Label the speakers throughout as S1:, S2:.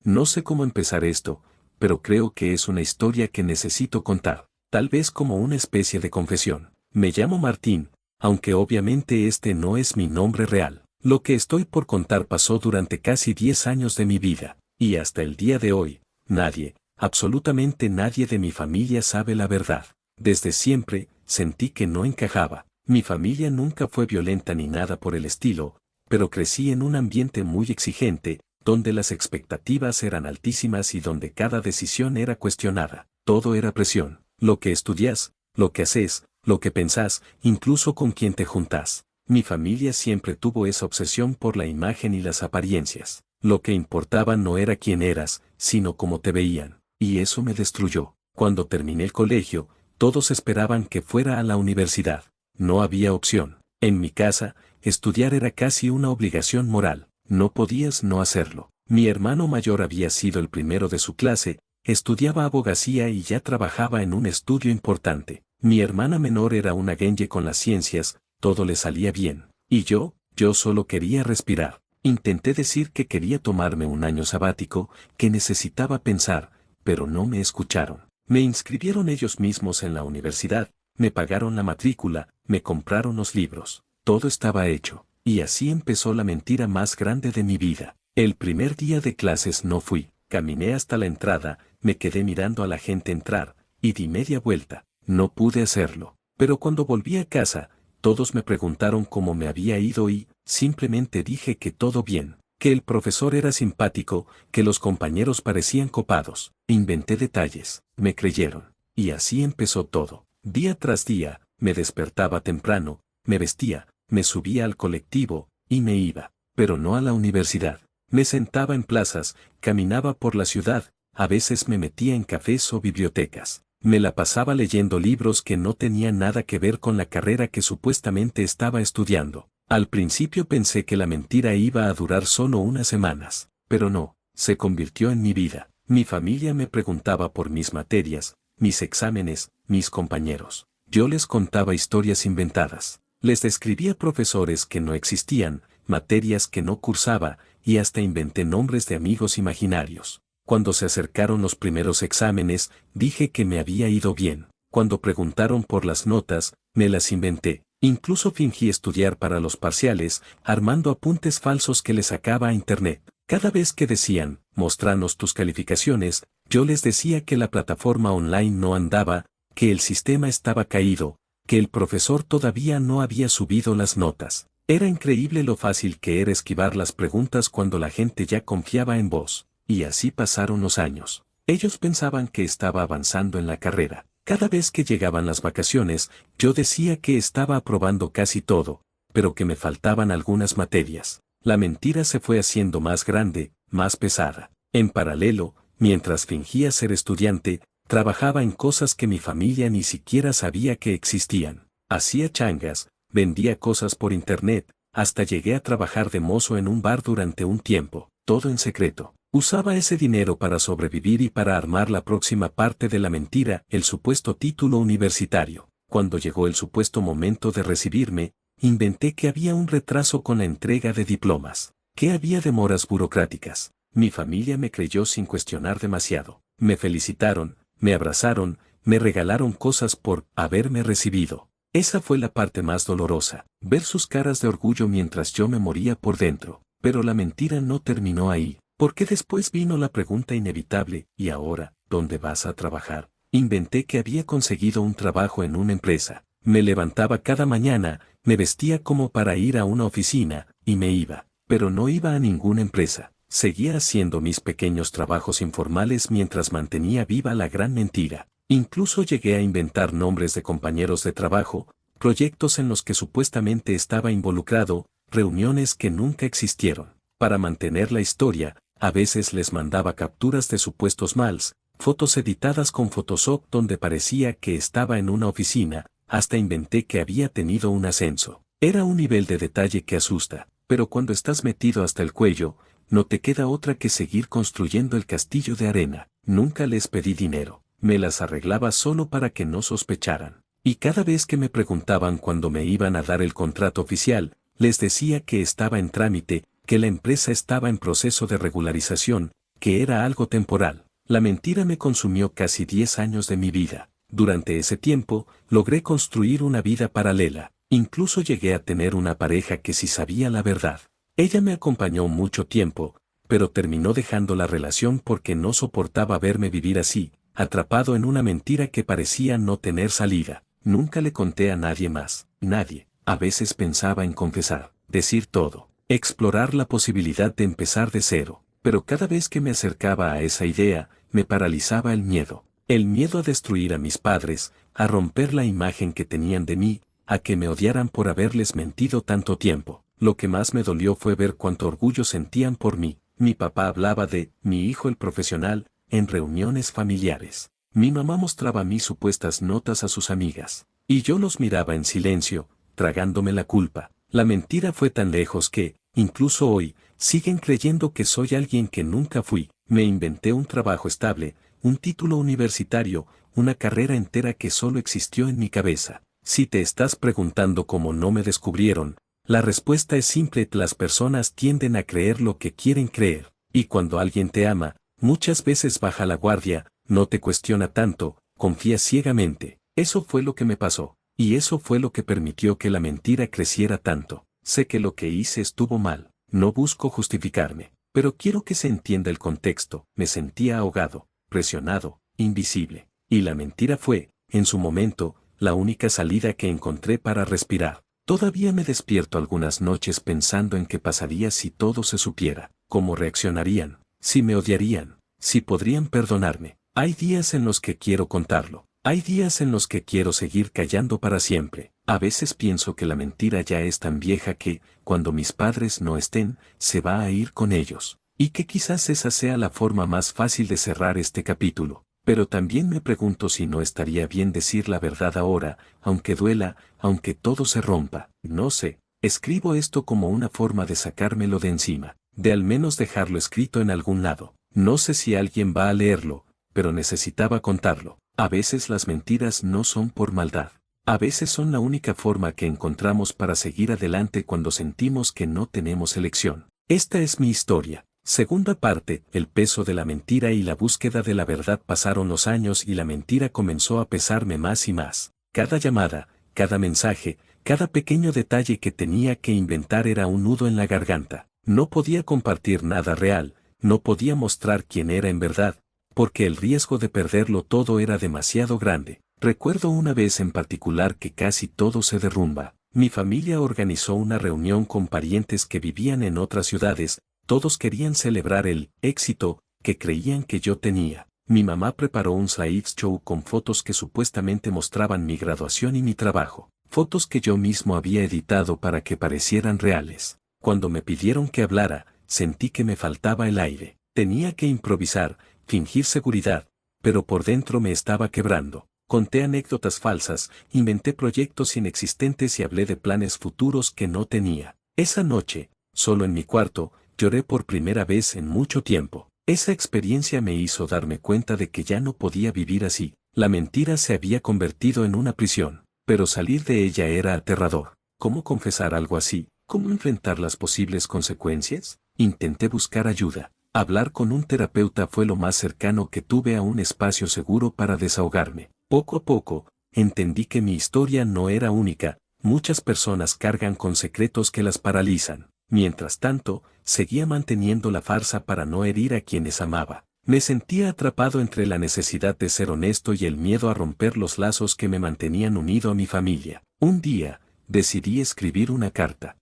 S1: No sé cómo empezar esto, pero creo que es una historia que necesito contar, tal vez como una especie de confesión. Me llamo Martín, aunque obviamente este no es mi nombre real. Lo que estoy por contar pasó durante casi 10 años de mi vida, y hasta el día de hoy, nadie, absolutamente nadie de mi familia sabe la verdad. Desde siempre, sentí que no encajaba. Mi familia nunca fue violenta ni nada por el estilo, pero crecí en un ambiente muy exigente, donde las expectativas eran altísimas y donde cada decisión era cuestionada. Todo era presión. Lo que estudias, lo que haces, lo que pensás, incluso con quién te juntás. Mi familia siempre tuvo esa obsesión por la imagen y las apariencias. Lo que importaba no era quién eras, sino cómo te veían. Y eso me destruyó. Cuando terminé el colegio, todos esperaban que fuera a la universidad. No había opción. En mi casa, estudiar era casi una obligación moral. No podías no hacerlo. Mi hermano mayor había sido el primero de su clase, estudiaba abogacía y ya trabajaba en un estudio importante. Mi hermana menor era una genio con las ciencias, todo le salía bien. Y yo solo quería respirar. Intenté decir que quería tomarme un año sabático, que necesitaba pensar, pero no me escucharon. Me inscribieron ellos mismos en la universidad, me pagaron la matrícula, me compraron los libros. Todo estaba hecho. Y así empezó la mentira más grande de mi vida. El primer día de clases no fui. Caminé hasta la entrada, me quedé mirando a la gente entrar, y di media vuelta. No pude hacerlo. Pero cuando volví a casa, todos me preguntaron cómo me había ido y, simplemente dije que todo bien, que el profesor era simpático, que los compañeros parecían copados. Inventé detalles, me creyeron. Y así empezó todo. Día tras día, me despertaba temprano, me vestía, me subía al colectivo, y me iba, pero no a la universidad. Me sentaba en plazas, caminaba por la ciudad, a veces me metía en cafés o bibliotecas. Me la pasaba leyendo libros que no tenían nada que ver con la carrera que supuestamente estaba estudiando. Al principio pensé que la mentira iba a durar solo unas semanas, pero no, se convirtió en mi vida. Mi familia me preguntaba por mis materias, mis exámenes, mis compañeros. Yo les contaba historias inventadas. Les describía profesores que no existían, materias que no cursaba, y hasta inventé nombres de amigos imaginarios. Cuando se acercaron los primeros exámenes, dije que me había ido bien. Cuando preguntaron por las notas, me las inventé. Incluso fingí estudiar para los parciales, armando apuntes falsos que les sacaba a internet. Cada vez que decían, mostranos tus calificaciones, yo les decía que la plataforma online no andaba, que el sistema estaba caído, que el profesor todavía no había subido las notas. Era increíble lo fácil que era esquivar las preguntas cuando la gente ya confiaba en vos. Y así pasaron los años. Ellos pensaban que estaba avanzando en la carrera. Cada vez que llegaban las vacaciones, yo decía que estaba aprobando casi todo, pero que me faltaban algunas materias. La mentira se fue haciendo más grande, más pesada. En paralelo, mientras fingía ser estudiante, trabajaba en cosas que mi familia ni siquiera sabía que existían. Hacía changas, vendía cosas por internet, hasta llegué a trabajar de mozo en un bar durante un tiempo, todo en secreto. Usaba ese dinero para sobrevivir y para armar la próxima parte de la mentira, el supuesto título universitario. Cuando llegó el supuesto momento de recibirme, inventé que había un retraso con la entrega de diplomas, que había demoras burocráticas. Mi familia me creyó sin cuestionar demasiado. Me felicitaron, me abrazaron, me regalaron cosas por haberme recibido. Esa fue la parte más dolorosa, ver sus caras de orgullo mientras yo me moría por dentro. Pero la mentira no terminó ahí. Porque después vino la pregunta inevitable, ¿y ahora, dónde vas a trabajar? Inventé que había conseguido un trabajo en una empresa. Me levantaba cada mañana, me vestía como para ir a una oficina, y me iba. Pero no iba a ninguna empresa. Seguía haciendo mis pequeños trabajos informales mientras mantenía viva la gran mentira. Incluso llegué a inventar nombres de compañeros de trabajo, proyectos en los que supuestamente estaba involucrado, reuniones que nunca existieron. Para mantener la historia, a veces les mandaba capturas de supuestos mails, fotos editadas con Photoshop donde parecía que estaba en una oficina, hasta inventé que había tenido un ascenso. Era un nivel de detalle que asusta, pero cuando estás metido hasta el cuello, no te queda otra que seguir construyendo el castillo de arena. Nunca les pedí dinero, me las arreglaba solo para que no sospecharan. Y cada vez que me preguntaban cuándo me iban a dar el contrato oficial, les decía que estaba en trámite, que la empresa estaba en proceso de regularización, que era algo temporal. La mentira me consumió casi 10 años de mi vida. Durante ese tiempo, logré construir una vida paralela. Incluso llegué a tener una pareja que sí sabía la verdad. Ella me acompañó mucho tiempo, pero terminó dejando la relación porque no soportaba verme vivir así, atrapado en una mentira que parecía no tener salida. Nunca le conté a nadie más, nadie. A veces pensaba en confesar, decir todo, explorar la posibilidad de empezar de cero, pero cada vez que me acercaba a esa idea, me paralizaba el miedo. El miedo a destruir a mis padres, a romper la imagen que tenían de mí, a que me odiaran por haberles mentido tanto tiempo. Lo que más me dolió fue ver cuánto orgullo sentían por mí. Mi papá hablaba de mi hijo el profesional en reuniones familiares. Mi mamá mostraba mis supuestas notas a sus amigas, y yo los miraba en silencio, tragándome la culpa. La mentira fue tan lejos que, incluso hoy, siguen creyendo que soy alguien que nunca fui. Me inventé un trabajo estable, un título universitario, una carrera entera que solo existió en mi cabeza. Si te estás preguntando cómo no me descubrieron, la respuesta es simple: las personas tienden a creer lo que quieren creer, y cuando alguien te ama, muchas veces baja la guardia, no te cuestiona tanto, confía ciegamente. Eso fue lo que me pasó, y eso fue lo que permitió que la mentira creciera tanto. Sé que lo que hice estuvo mal, no busco justificarme, pero quiero que se entienda el contexto. Me sentía ahogado, presionado, invisible, y la mentira fue, en su momento, la única salida que encontré para respirar. Todavía me despierto algunas noches pensando en qué pasaría si todo se supiera, cómo reaccionarían, si me odiarían, si podrían perdonarme. Hay días en los que quiero contarlo, hay días en los que quiero seguir callando para siempre. A veces pienso que la mentira ya es tan vieja que, cuando mis padres no estén, se va a ir con ellos, y que quizás esa sea la forma más fácil de cerrar este capítulo. Pero también me pregunto si no estaría bien decir la verdad ahora, aunque duela, aunque todo se rompa. No sé, escribo esto como una forma de sacármelo de encima, de al menos dejarlo escrito en algún lado. No sé si alguien va a leerlo, pero necesitaba contarlo. A veces las mentiras no son por maldad. A veces son la única forma que encontramos para seguir adelante cuando sentimos que no tenemos elección. Esta es mi historia. Segunda parte, el peso de la mentira y la búsqueda de la verdad. Pasaron los años y la mentira comenzó a pesarme más y más. Cada llamada, cada mensaje, cada pequeño detalle que tenía que inventar era un nudo en la garganta. No podía compartir nada real, no podía mostrar quién era en verdad, porque el riesgo de perderlo todo era demasiado grande. Recuerdo una vez en particular que casi todo se derrumba. Mi familia organizó una reunión con parientes que vivían en otras ciudades. Todos querían celebrar el éxito que creían que yo tenía. Mi mamá preparó un slideshow con fotos que supuestamente mostraban mi graduación y mi trabajo, fotos que yo mismo había editado para que parecieran reales. Cuando me pidieron que hablara, sentí que me faltaba el aire. Tenía que improvisar, fingir seguridad, pero por dentro me estaba quebrando. Conté anécdotas falsas, inventé proyectos inexistentes y hablé de planes futuros que no tenía. Esa noche, solo en mi cuarto, lloré por primera vez en mucho tiempo. Esa experiencia me hizo darme cuenta de que ya no podía vivir así. La mentira se había convertido en una prisión, pero salir de ella era aterrador. ¿Cómo confesar algo así? ¿Cómo enfrentar las posibles consecuencias? Intenté buscar ayuda. Hablar con un terapeuta fue lo más cercano que tuve a un espacio seguro para desahogarme. Poco a poco, entendí que mi historia no era única. Muchas personas cargan con secretos que las paralizan. Mientras tanto, seguía manteniendo la farsa para no herir a quienes amaba. Me sentía atrapado entre la necesidad de ser honesto y el miedo a romper los lazos que me mantenían unido a mi familia. Un día, decidí escribir una carta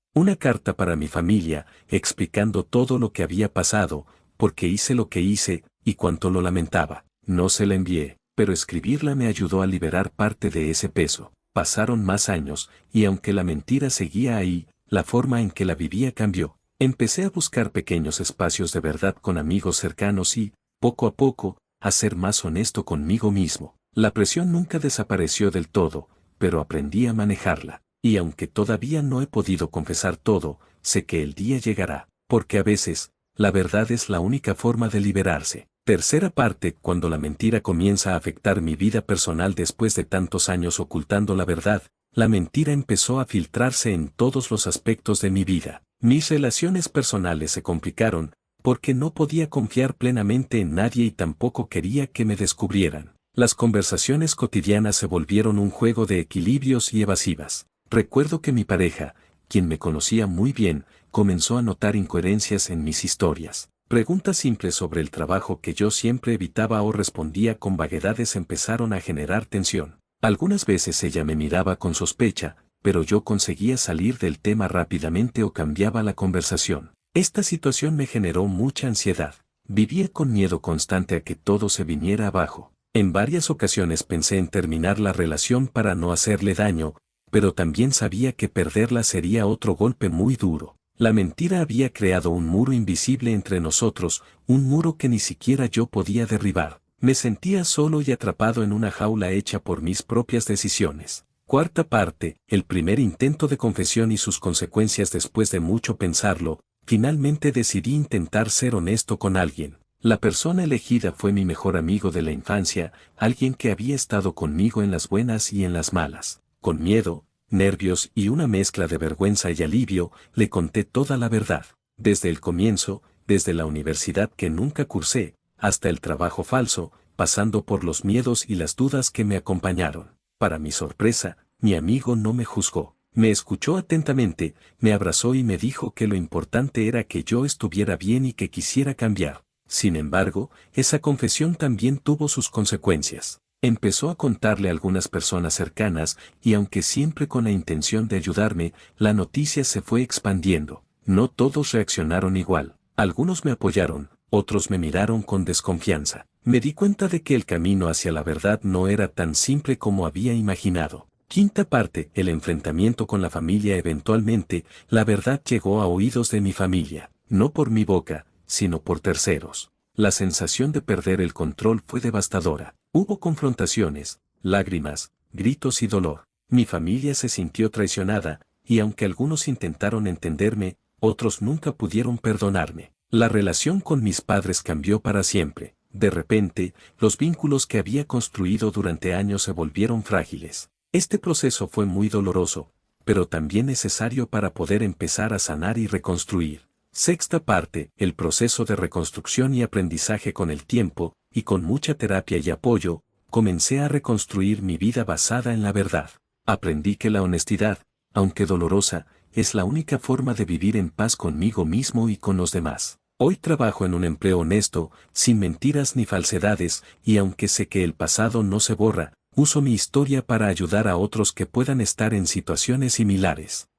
S1: para mi familia, explicando todo lo que había pasado, por qué hice lo que hice, y cuánto lo lamentaba. No se la envié, pero escribirla me ayudó a liberar parte de ese peso. Pasaron más años, y aunque la mentira seguía ahí, la forma en que la vivía cambió. Empecé a buscar pequeños espacios de verdad con amigos cercanos y, poco a poco, a ser más honesto conmigo mismo. La presión nunca desapareció del todo, pero aprendí a manejarla. Y aunque todavía no he podido confesar todo, sé que el día llegará, porque a veces, la verdad es la única forma de liberarse. Tercera parte, cuando la mentira comienza a afectar mi vida personal después de tantos años ocultando la verdad, la mentira empezó a filtrarse en todos los aspectos de mi vida. Mis relaciones personales se complicaron, porque no podía confiar plenamente en nadie y tampoco quería que me descubrieran. Las conversaciones cotidianas se volvieron un juego de equilibrios y evasivas. Recuerdo que mi pareja, quien me conocía muy bien, comenzó a notar incoherencias en mis historias. Preguntas simples sobre el trabajo que yo siempre evitaba o respondía con vaguedades empezaron a generar tensión. Algunas veces ella me miraba con sospecha, pero yo conseguía salir del tema rápidamente o cambiaba la conversación. Esta situación me generó mucha ansiedad. Vivía con miedo constante a que todo se viniera abajo. En varias ocasiones pensé en terminar la relación para no hacerle daño, pero también sabía que perderla sería otro golpe muy duro. La mentira había creado un muro invisible entre nosotros, un muro que ni siquiera yo podía derribar. Me sentía solo y atrapado en una jaula hecha por mis propias decisiones. Cuarta parte, el primer intento de confesión y sus consecuencias. Después de mucho pensarlo, finalmente decidí intentar ser honesto con alguien. La persona elegida fue mi mejor amigo de la infancia, alguien que había estado conmigo en las buenas y en las malas. Con miedo, nervios y una mezcla de vergüenza y alivio, le conté toda la verdad. Desde el comienzo, desde la universidad que nunca cursé, hasta el trabajo falso, pasando por los miedos y las dudas que me acompañaron. Para mi sorpresa, mi amigo no me juzgó. Me escuchó atentamente, me abrazó y me dijo que lo importante era que yo estuviera bien y que quisiera cambiar. Sin embargo, esa confesión también tuvo sus consecuencias. Empezó a contarle a algunas personas cercanas, y aunque siempre con la intención de ayudarme, la noticia se fue expandiendo. No todos reaccionaron igual. Algunos me apoyaron, otros me miraron con desconfianza. Me di cuenta de que el camino hacia la verdad no era tan simple como había imaginado. Quinta parte, el enfrentamiento con la familia. Eventualmente, la verdad llegó a oídos de mi familia, no por mi boca, sino por terceros. La sensación de perder el control fue devastadora. Hubo confrontaciones, lágrimas, gritos y dolor. Mi familia se sintió traicionada, y aunque algunos intentaron entenderme, otros nunca pudieron perdonarme. La relación con mis padres cambió para siempre. De repente, los vínculos que había construido durante años se volvieron frágiles. Este proceso fue muy doloroso, pero también necesario para poder empezar a sanar y reconstruir. Sexta parte, el proceso de reconstrucción y aprendizaje. Con el tiempo, y con mucha terapia y apoyo, comencé a reconstruir mi vida basada en la verdad. Aprendí que la honestidad, aunque dolorosa, es la única forma de vivir en paz conmigo mismo y con los demás. Hoy trabajo en un empleo honesto, sin mentiras ni falsedades, y aunque sé que el pasado no se borra, uso mi historia para ayudar a otros que puedan estar en situaciones similares.